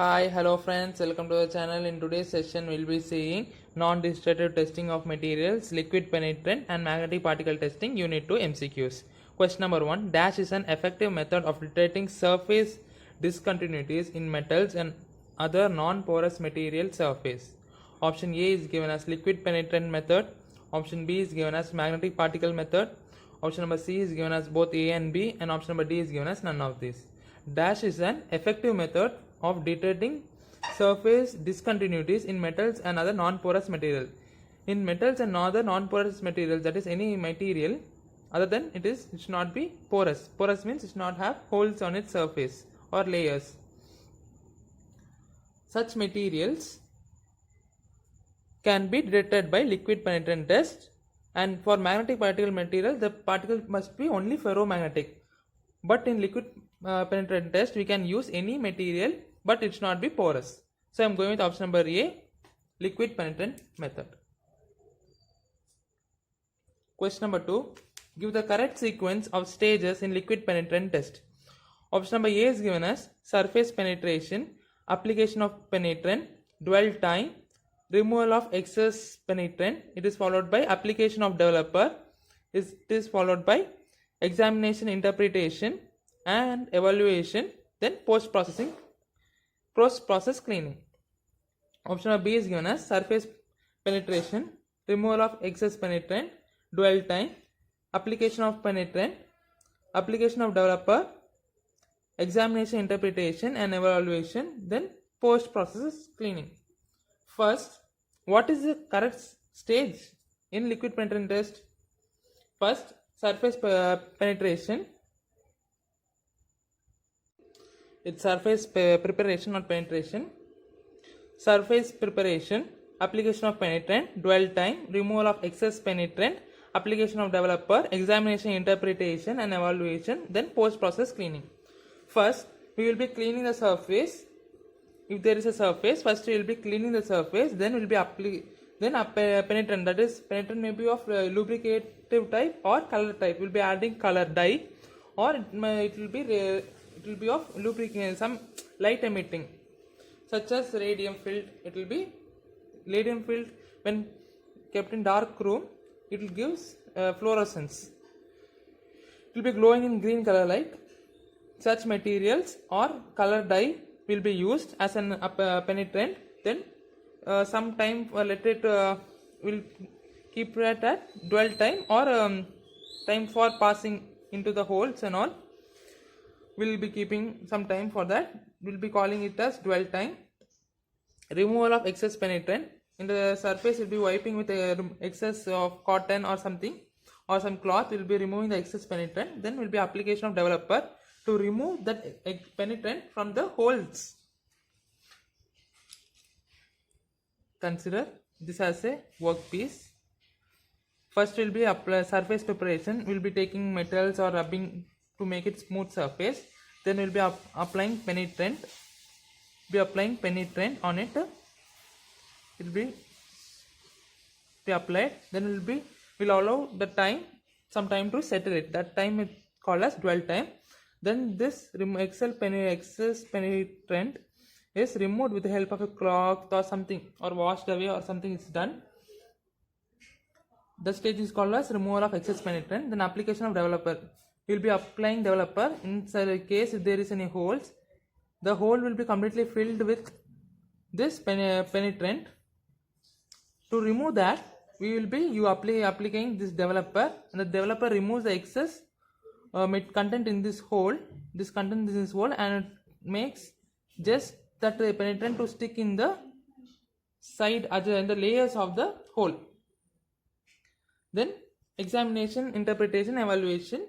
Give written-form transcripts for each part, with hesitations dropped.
Hi, hello friends, welcome to the channel. In today's session, we'll be seeing non-destructive testing of materials, liquid penetrant and magnetic particle testing, unit 2 MCQs. Question number 1. Dash is an effective method of detecting surface discontinuities in metals and other non-porous material surface. Option A is given as liquid penetrant method. Option B is given as magnetic particle method. Option number C is given as both A and B, and option number D is given as none of these. Dash is an effective method of detecting surface discontinuities in metals and other non-porous material. In metals and other non-porous materials, that is any material other than it should not be porous. Porous means it should not have holes on its surface or layers. Such materials can be detected by liquid penetrant test, and for magnetic particle material the particle must be only ferromagnetic. But in liquid penetrant test we can use any material but it should not be porous. So I am going with option number A, liquid penetrant method. Question number 2. Give the correct sequence of stages in liquid penetrant test. Option number A is given as surface penetration, application of penetrant, dwell time, removal of excess penetrant. It is followed by application of developer. It is followed by examination, interpretation and evaluation, then post-process cleaning. Option B is given as surface penetration, removal of excess penetrant, dwell time, application of penetrant, application of developer, examination, interpretation and evaluation, then post-process cleaning. First, what is the correct stage in liquid penetrant test? First, surface penetration. It's surface preparation, not penetration. Surface preparation, application of penetrant, dwell time, removal of excess penetrant, application of developer, examination, interpretation and evaluation, then post-process cleaning. First, we will be cleaning the surface. If there is a surface, first we will be cleaning the surface, then we will be penetrant, that is penetrant may be of lubricative type or color type. We will be adding color dye, or it will be of lubricant, some light emitting, such as radium filled. It will be radium filled. When kept in dark room, it will give fluorescence. It will be glowing in green color light. Such materials or color dye will be used as an penetrant. Then some time let it will keep it at dwell time, or time for passing into the holes and all. We will be keeping some time for that. We will be calling it as dwell time. Removal of excess penetrant. In the surface we will be wiping with excess of cotton or something, or some cloth. We will be removing the excess penetrant. Then will be application of developer to remove that penetrant from the holes. Consider this as a workpiece. First will be surface preparation. We will be taking metals or rubbing to make it smooth surface. Then we will be applying penetrant. On it. It will be applied. Then will allow the time, some time to settle it. That time is called as dwell time. Then this excess penetrant is removed with the help of a cloth or something, or washed away or something is done. The stage is called as removal of excess penetrant. Then application of developer. We will be applying developer. In case if there is any holes, the hole will be completely filled with this penetrant. To remove that, we will be applying this developer, and the developer removes the excess content in this hole. This content in this hole, and it makes just that penetrant to stick in the side, in the layers of the hole. Then examination, interpretation, evaluation,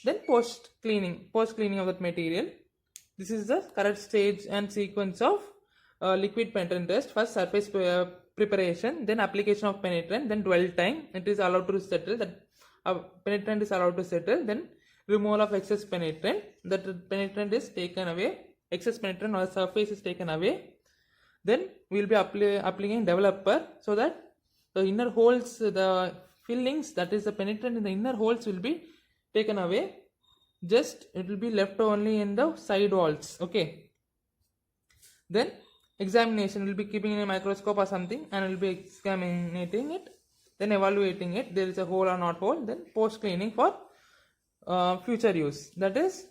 then post cleaning of that material. This is the correct stage and sequence of liquid penetrant test. First, surface preparation, then application of penetrant, then dwell time. It is allowed to settle. That penetrant is allowed to settle. Then removal of excess penetrant. That penetrant is taken away. Excess penetrant or surface is taken away. Then we will be applying developer, so that the inner holes, the fillings, that is the penetrant in the inner holes, will be taken away. Just it will be left only in the side walls. Okay. Then examination, will be keeping in a microscope or something and will be examining it, then evaluating it, there is a hole or not hole. Then post cleaning for future use, that is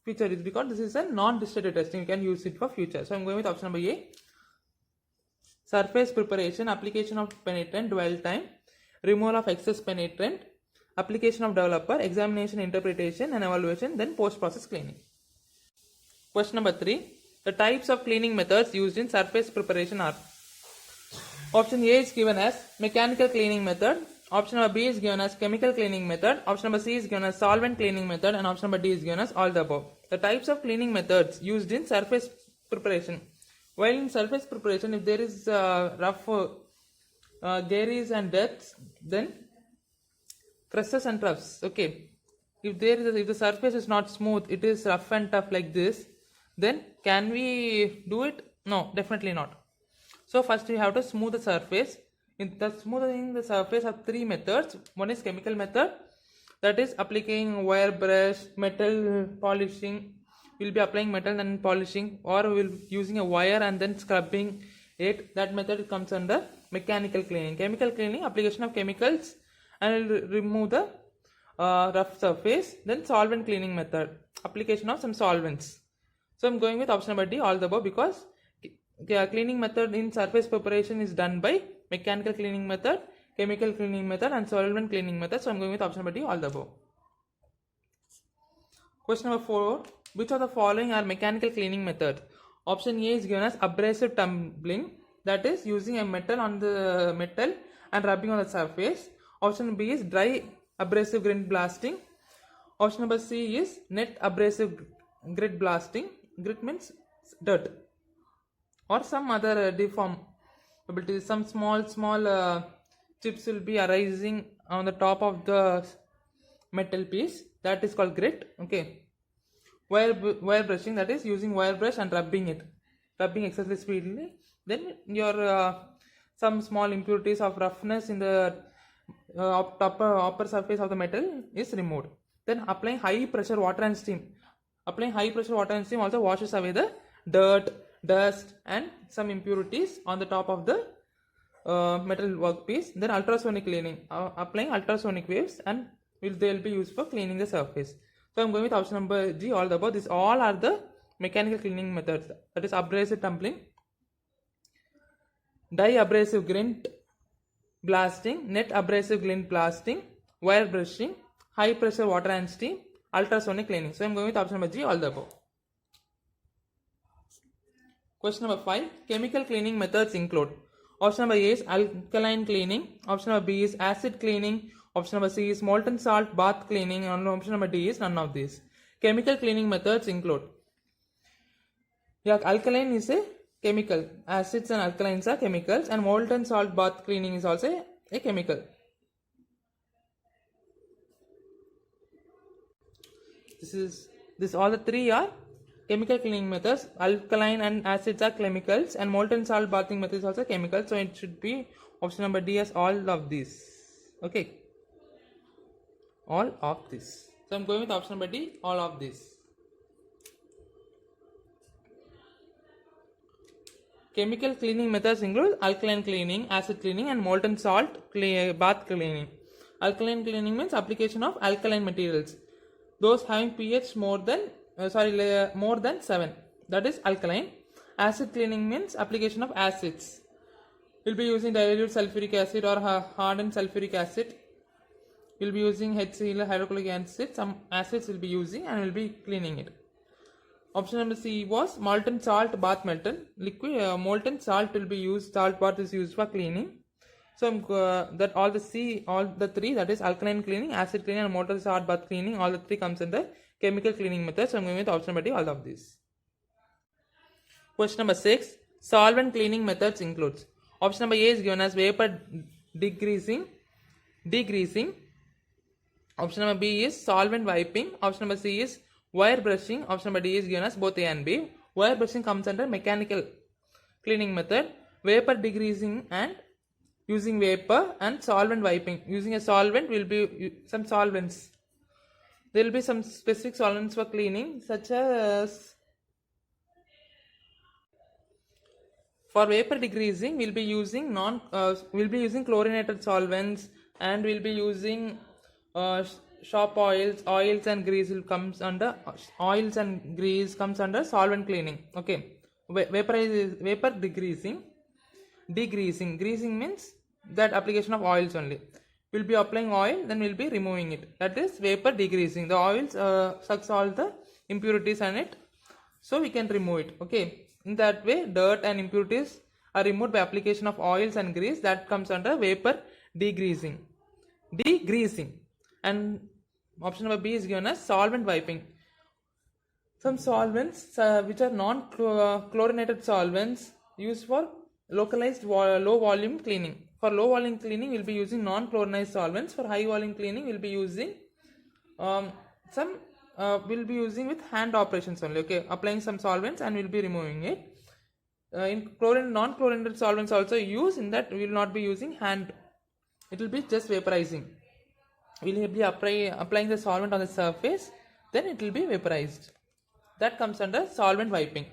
future use, because this is a non-destructive testing, you can use it for future. So I'm going with option number A. Surface preparation, application of penetrant, dwell time, removal of excess penetrant, application of developer, examination, interpretation and evaluation, then post-process cleaning. Question number 3. The types of cleaning methods used in surface preparation are: option A is given as mechanical cleaning method, option number B is given as chemical cleaning method, option number C is given as solvent cleaning method, and option number D is given as all the above. The types of cleaning methods used in surface preparation. While in surface preparation, if there is rough garies and depths, then crushes and troughs. Okay, if the surface is not smooth, it is rough and tough like this, then can we do it? No, definitely not. So first we have to smooth the surface. In the smoothing the surface have 3 methods. One is chemical method, that is applying wire brush, metal polishing. We'll be applying metal and polishing, or we'll be using a wire and then scrubbing it. That method comes under mechanical cleaning. Chemical cleaning, application of chemicals and will remove the rough surface. Then solvent cleaning method, application of some solvents. So I'm going with option number D, all the above, because cleaning method in surface preparation is done by mechanical cleaning method, chemical cleaning method and solvent cleaning method. So I'm going with option number D, all the above. Question number 4. Which of the following are mechanical cleaning methods? Option A is given as abrasive tumbling, that is using a metal on the metal and rubbing on the surface. Option B is dry abrasive grit blasting. Option number C is net abrasive grit blasting. Grit means dirt or some other deformability. Some small chips will be arising on the top of the metal piece, that is called grit. Okay. Wire brushing, that is using wire brush and rubbing excessively speedily. Then your some small impurities of roughness in the upper surface of the metal is removed. Then applying high pressure water and steam. Applying high pressure water and steam also washes away the dirt, dust and some impurities on the top of the metal workpiece. Then ultrasonic cleaning, applying ultrasonic waves, and they will be used for cleaning the surface. So I'm going with option number G, all the above. These all are the mechanical cleaning methods, that is abrasive tumbling, dye abrasive grit blasting, net abrasive grit blasting, wire brushing, high pressure water and steam, ultrasonic cleaning. So I'm going with option number G, all the above. Question number 5. Chemical cleaning methods include: option number A is alkaline cleaning, option number B is acid cleaning, option number C is molten salt bath cleaning, and option number D is none of these. Chemical cleaning methods include: alkaline is a chemical, acids and alkalines are chemicals, and molten salt bath cleaning is also a chemical. This all the 3 are chemical cleaning methods. Alkaline and acids are chemicals, and molten salt bathing method is also chemical. So it should be option number D as all of these. Okay, all of this. So I'm going with option number D, all of this. Chemical cleaning methods include alkaline cleaning, acid cleaning and molten salt bath cleaning. Alkaline cleaning means application of alkaline materials, those having pH more than 7, that is alkaline. Acid cleaning means application of acids. We'll be using dilute sulfuric acid or hardened sulfuric acid. We'll be using HCl, hydrochloric acid. Some acids will be using and we'll be cleaning it. Option number C was molten salt bath method. Liquid molten salt will be used. Salt bath is used for cleaning. So that all the 3, that is alkaline cleaning, acid cleaning and molten salt bath cleaning, all the 3 comes in the chemical cleaning method. So I'm going with option number D, all of these. Question number 6. Solvent cleaning methods includes: option number A is given as vapor degreasing. Option number B is solvent wiping. Option number C is wire brushing. Option number D is given as both A and B. Wire brushing comes under mechanical cleaning method. Vapor degreasing and using vapor, and solvent wiping using a solvent will be some solvents. There will be some specific solvents for cleaning, such as For vapor degreasing, we'll be using chlorinated solvents, and we'll be using shop oils and grease will comes under oils and grease comes under solvent cleaning. Okay, vapor degreasing. Greasing means that application of oils only. We'll be applying oil, then we'll be removing it. That is vapor degreasing. The oils sucks all the impurities on it, so we can remove it. Okay, in that way dirt and impurities are removed by application of oils and grease. That comes under vapor degreasing. And option number B is given as solvent wiping. Some solvents which are non-chlorinated solvents used for localized low volume cleaning. For low volume cleaning, we'll be using non-chlorinated solvents. For high volume cleaning, we'll be using we'll be using with hand operations only. Okay, applying some solvents and we'll be removing it. In non-chlorinated solvents also use, in that we will not be using hand. It will be just vaporizing. We will be applying the solvent on the surface, then it will be vaporized. That comes under solvent wiping.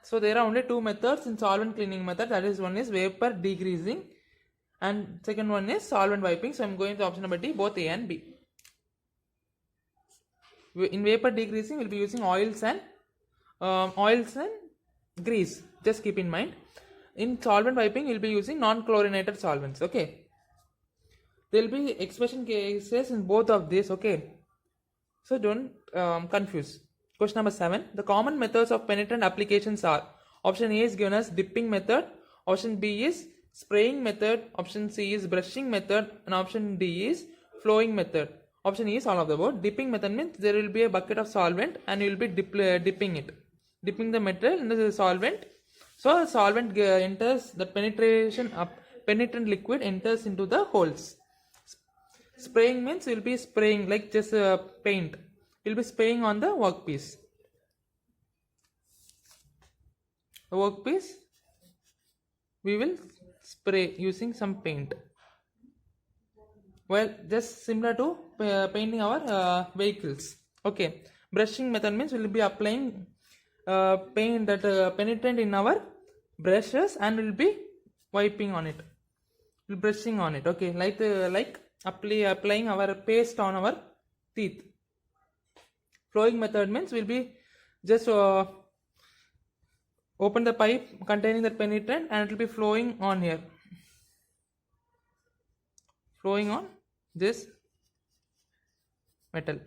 So there are only two methods in solvent cleaning method. That is, one is vapor degreasing and second one is solvent wiping. So I am going to option number D, both A and B. In vapor degreasing, we'll be using oils and grease. Just keep in mind. In solvent wiping, we'll be using non-chlorinated solvents. Okay. There will be expression cases in both of these. Okay. So don't confuse. Question number 7. The common methods of penetrant applications are: option A is given as dipping method, option B is spraying method, option C is brushing method, and option D is flowing method. Option E is all of the above. Dipping method means there will be a bucket of solvent and you will be dipping the material in the solvent. So the solvent enters the penetrant liquid enters into the holes. Spraying means we will be spraying like just paint. We will be spraying on the workpiece. The workpiece we will spray using some paint. Well, just similar to painting our vehicles. Okay. Brushing method means we will be applying paint that penetrant in our brushes and will be wiping on it. We'll brushing on it. Okay, like applying our paste on our teeth. Flowing method means we'll be just open the pipe containing that penetrant and it will be flowing on here. Flowing on this metal.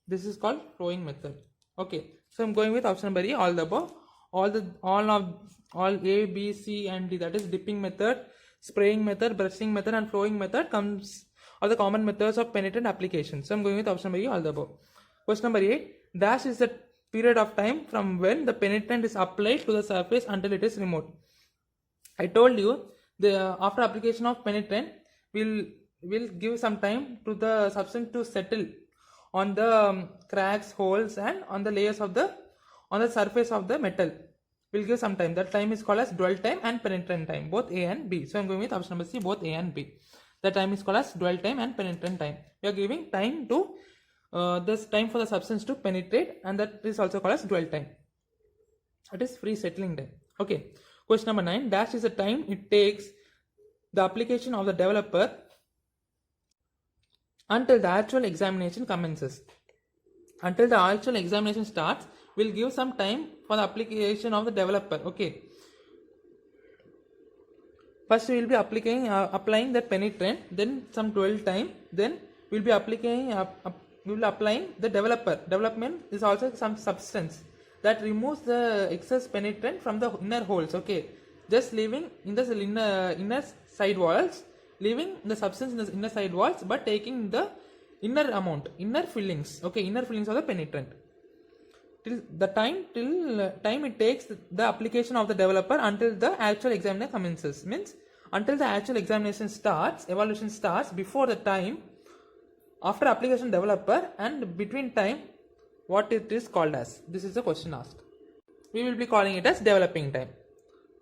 This is called flowing method. Okay, so I'm going with option number E, all the above. All A, B, C and D, that is dipping method, spraying method, brushing method and flowing method comes are the common methods of penetrant application. So I'm going with option number E, all the above. Question number 8. Dash is the period of time from when the penetrant is applied to the surface until it is removed. I told you after application of penetrant will give some time to the substance to settle on the cracks, holes and on the layers of on the surface of the metal. Will give some time. That time is called as dwell time and penetrant time, both A and B. So I'm going with option number C, both A and B. The time is called as dwell time and penetrant time. We are giving time to this time for the substance to penetrate, and that is also called as dwell time. It is free settling time. Okay. Question number 9. Dash is the time it takes the application of the developer until the actual examination commences. Until the actual examination starts, we'll give some time for the application of the developer. Okay. First we will be applying the penetrant, then some dwell time, then we will be applying the developer. Development is also some substance that removes the excess penetrant from the inner holes. Okay, just leaving in the inner side walls, leaving the substance in the inner side walls, but taking the inner fillings. Okay, inner fillings of the penetrant. Till time it takes the application of the developer until the actual examination commences. Means until the actual examination starts, evaluation starts, before the time, after application developer and between time, what it is called as. This is the question asked. We will be calling it as developing time.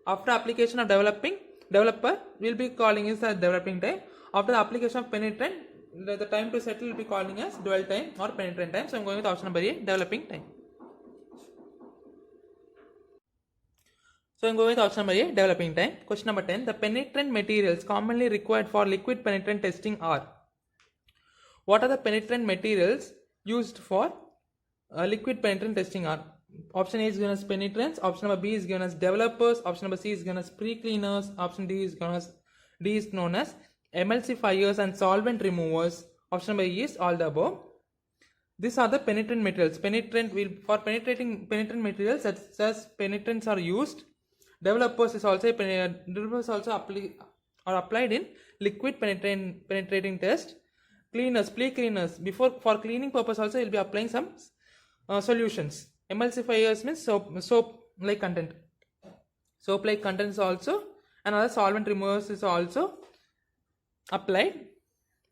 After application of developer, we will be calling it as developing time. After the application of penetrant, the time to settle will be calling as dwell time or penetrant time. So I am going with option number A, developing time. So I'm going with option number A, developing time. Question number 10. The penetrant materials commonly required for liquid penetrant testing are. What are the penetrant materials used for liquid penetrant testing are? Option A is given as penetrants. Option number B is given as developers. Option number C is given as pre-cleaners. Option D is known as emulsifiers and solvent removers. Option number E is all the above. These are the penetrant materials. For penetrating penetrant materials, such as penetrants are used. Developers is also applied in liquid penetrating test. Cleaners, pre-cleaners, for cleaning purpose also will be applying some solutions. Emulsifiers means soap like content. Soap like contents also, and other solvent removers is also applied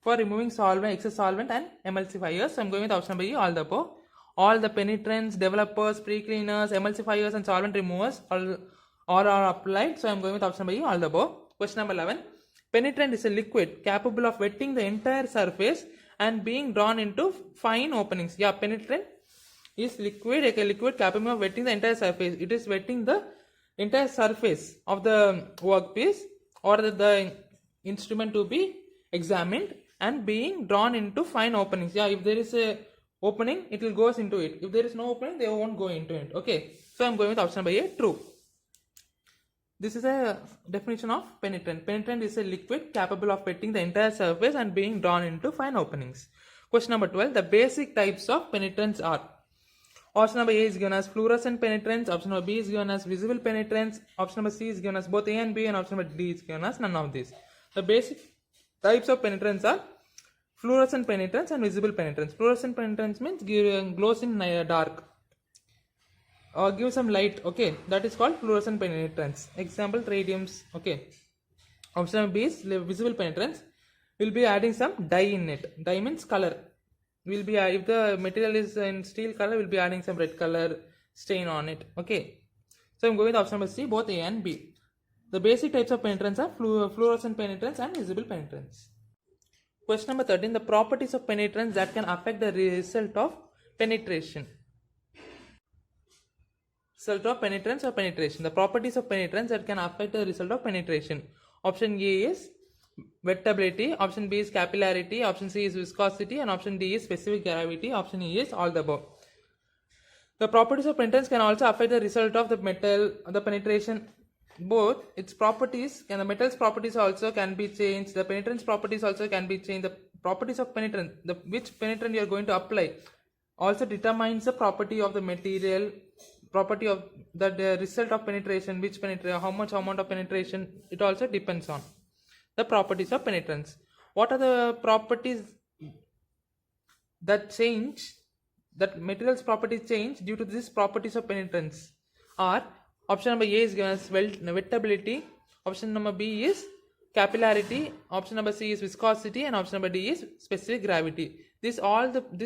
for removing excess solvent and emulsifiers. So I'm going with option number E, all the above. All the penetrants, developers, pre-cleaners, emulsifiers and solvent removers all are applied. So I'm going with option number E, all the above. Question number 11. Penetrant is a liquid capable of wetting the entire surface and being drawn into fine openings. Yeah, penetrant is liquid capable of wetting the entire surface. It is wetting the entire surface of the workpiece or the instrument to be examined and being drawn into fine openings. Yeah, if there is a opening, it will go into it. If there is no opening, they won't go into it. Okay, so I'm going with option number A, true. This is a definition of penetrant. Penetrant is a liquid capable of wetting the entire surface and being drawn into fine openings. Question number 12. The basic types of penetrants are. Option number A is given as fluorescent penetrants. Option number B is given as visible penetrants. Option number C is given as both A and B, and option number D is given as none of these. The basic types of penetrants are fluorescent penetrants and visible penetrants. Fluorescent penetrants means glows in dark or give some light. Okay, that is called fluorescent penetrants. Example, radiums. Okay. Option number B is visible penetrants. We'll be adding some dye in it. Dye means color. We'll be if the material is in steel color, we'll be adding some red color stain on it. Okay. So I'm going with option number C, both A and B. The basic types of penetrants are fluorescent penetrants and visible penetrants. Question number 13. The properties of penetrants that can affect the result of penetration. Result of penetrance or penetration. The properties of penetrants that can affect the result of penetration. Option A is wettability. Option B is capillarity. Option C is viscosity. And option D is specific gravity. Option E is all the above. The properties of penetrance can also affect the result of the metal, the penetration. Both its properties and the metal's properties also can be changed. The penetrance properties also can be changed. The properties of penetrant, which penetrant you are going to apply, also determines the property of the material, property of the result of penetration, which penetration, how much amount of penetration, it also depends on the properties of penetrance. What are the properties that change, that material's properties change due to these properties of penetrance are. Option number A is given as wettability. Option number B is capillarity. Option number C is viscosity, and option number D is specific gravity. These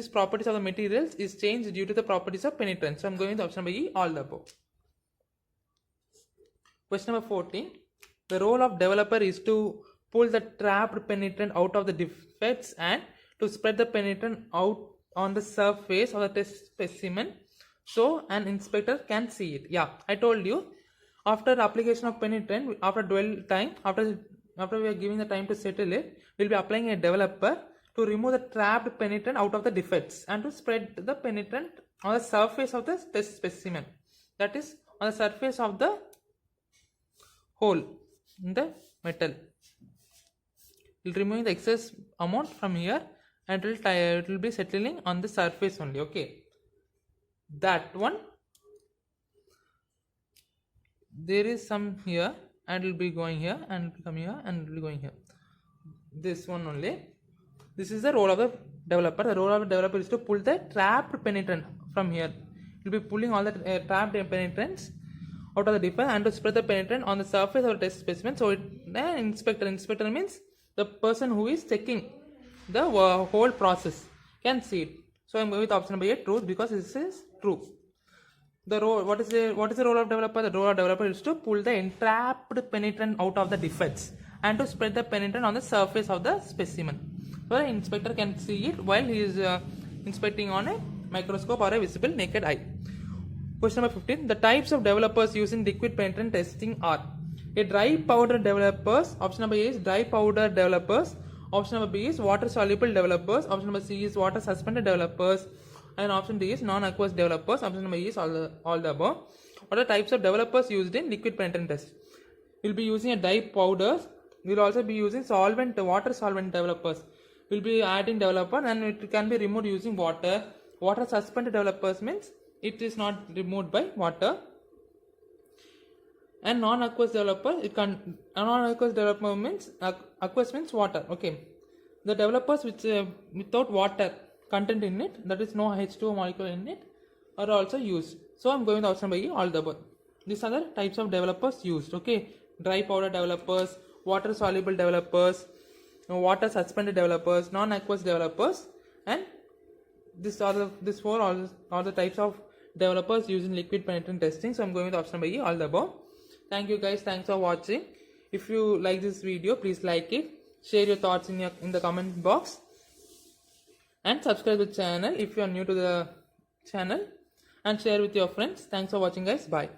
properties of the materials is changed due to the properties of penetrance. So I'm going with option number E, all the above. Question number 14. The role of developer is to pull the trapped penetrant out of the defects and to spread the penetrant out on the surface of the test specimen so an inspector can see it. Yeah, I told you, after application of penetrant, after dwell time, after we are giving the time to settle it, we'll be applying a developer to remove the trapped penetrant out of the defects and to spread the penetrant on the surface of the test specimen, that is on the surface of the hole in the metal. It will remove the excess amount from here and it will be settling on the surface only. Okay, that one, there is some here and it will be going here and it will come here and it will be going here. This one only. This is the role of the developer. The role of the developer is to pull the trapped penetrant from here. It will be pulling all the trapped penetrants out of the defect and to spread the penetrant on the surface of the test specimen. So inspector means the person who is checking the whole process can see it. So I am going with option number A, true, because this is true. The role, what is the role of developer? The role of developer is to pull the entrapped penetrant out of the defects and to spread the penetrant on the surface of the specimen. So the inspector can see it while he is inspecting on a microscope or a visible naked eye. Question number 15. The types of developers used in liquid penetrant testing are a dry powder developers. Option number A is dry powder developers. Option number B is water soluble developers. Option number C is water suspended developers. And option D is non-aqueous developers. Option number E is all the above. What are types of developers used in liquid penetrant test? We'll be using a dry powders. We'll also be using water solvent developers. We'll be adding developer and it can be removed using water. Water suspended developers means it is not removed by water. And non-aqueous developer, non-aqueous developer means aqueous means water. Okay, the developers which without water content in it, that is no H2O molecule in it, are also used. So I'm going with option number E, all the above. These are the types of developers used. Okay, dry powder developers, water soluble developers, water suspended developers, non-aqueous developers, and these four are the types of developers used in liquid penetrant testing. So I'm going with option number E, all the above. Thank you guys, thanks for watching. If you like this video, please like it, share your thoughts in the comment box, and subscribe to the channel if you are new to the channel, and share with your friends. Thanks for watching guys, bye.